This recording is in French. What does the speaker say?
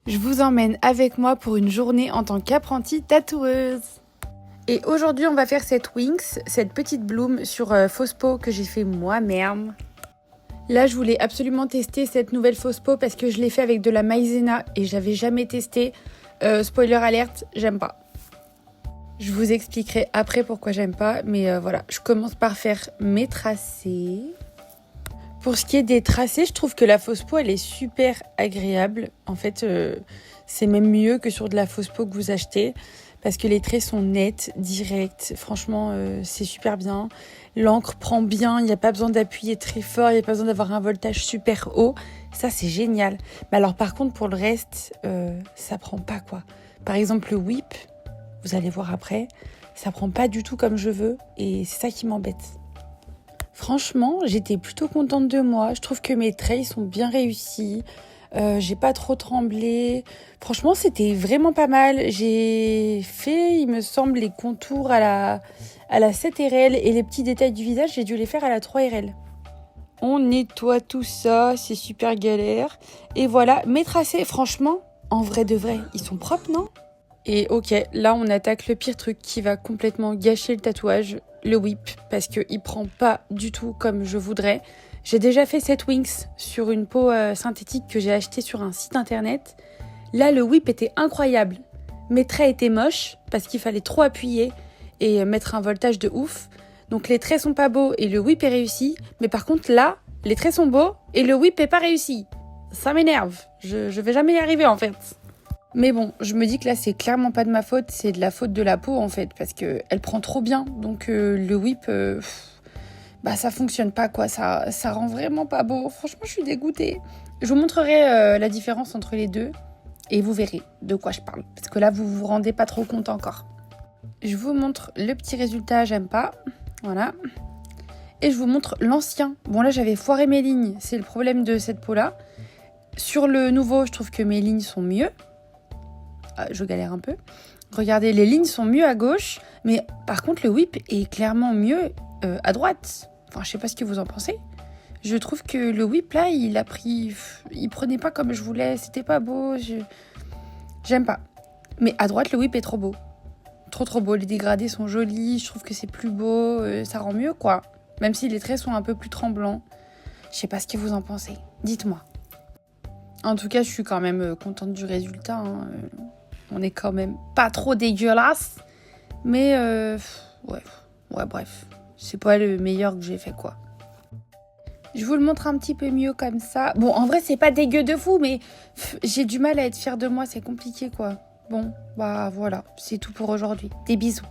Je vous emmène avec moi pour une journée en tant qu'apprentie tatoueuse. Et aujourd'hui, on va faire cette Wings, cette petite bloom sur fausse peau que j'ai fait moi-même. Là, je voulais absolument tester cette nouvelle fausse peau parce que je l'ai fait avec de la maïzena et j'avais jamais testé. Spoiler alerte, j'aime pas. Je vous expliquerai après pourquoi j'aime pas, mais voilà, je commence par faire mes tracés. Pour ce qui est des tracés, je trouve que la fausse peau, elle est super agréable. En fait, c'est même mieux que sur de la fausse peau que vous achetez parce que les traits sont nets, directs. Franchement, c'est super bien. L'encre prend bien, il n'y a pas besoin d'appuyer très fort, il n'y a pas besoin d'avoir un voltage super haut. Ça, c'est génial. Mais alors, par contre, pour le reste, ça prend pas, quoi. Par exemple, le whip, vous allez voir après, ça prend pas du tout comme je veux et c'est ça qui m'embête. Franchement, j'étais plutôt contente de moi. Je trouve que mes traits sont bien réussis. J'ai pas trop tremblé. Franchement, c'était vraiment pas mal. J'ai fait, il me semble, les contours à la 7 RL et les petits détails du visage, j'ai dû les faire à la 3 RL. On nettoie tout ça, c'est super galère. Et voilà, mes tracés, franchement, en vrai de vrai, ils sont propres, non ? Et ok, là on attaque le pire truc qui va complètement gâcher le tatouage, le whip, parce qu'il prend pas du tout comme je voudrais. J'ai déjà fait cette Wings sur une peau synthétique que j'ai achetée sur un site internet. Là, le whip était incroyable. Mes traits étaient moches parce qu'il fallait trop appuyer et mettre un voltage de ouf. Donc les traits sont pas beaux et le whip est réussi. Mais par contre là, les traits sont beaux et le whip est pas réussi. Ça m'énerve. Je vais jamais y arriver en fait. Mais bon, je me dis que là, c'est clairement pas de ma faute, c'est de la faute de la peau en fait, parce qu'elle prend trop bien. Donc le whip, ça fonctionne pas quoi, ça rend vraiment pas beau. Franchement, je suis dégoûtée. Je vous montrerai la différence entre les deux et vous verrez de quoi je parle. Parce que là, vous vous rendez pas trop compte encore. Je vous montre le petit résultat, j'aime pas. Voilà. Et je vous montre l'ancien. Bon là, j'avais foiré mes lignes, c'est le problème de cette peau-là. Sur le nouveau, je trouve que mes lignes sont mieux. Je galère un peu. Regardez, les lignes sont mieux à gauche, mais par contre le whip est clairement mieux à droite. Enfin, je sais pas ce que vous en pensez. Je trouve que le whip là, il prenait pas comme je voulais, c'était pas beau. J'aime pas. Mais à droite, le whip est trop beau. Trop beau. Les dégradés sont jolis. Je trouve que c'est plus beau. Ça rend mieux quoi. Même si les traits sont un peu plus tremblants. Je sais pas ce que vous en pensez. Dites-moi. En tout cas, je suis quand même contente du résultat. Hein. On est quand même pas trop dégueulasse. Mais ouais, bref. C'est pas le meilleur que j'ai fait, quoi. Je vous le montre un petit peu mieux comme ça. Bon, en vrai, c'est pas dégueu de fou, mais j'ai du mal à être fière de moi. C'est compliqué, quoi. Bon, voilà. C'est tout pour aujourd'hui. Des bisous.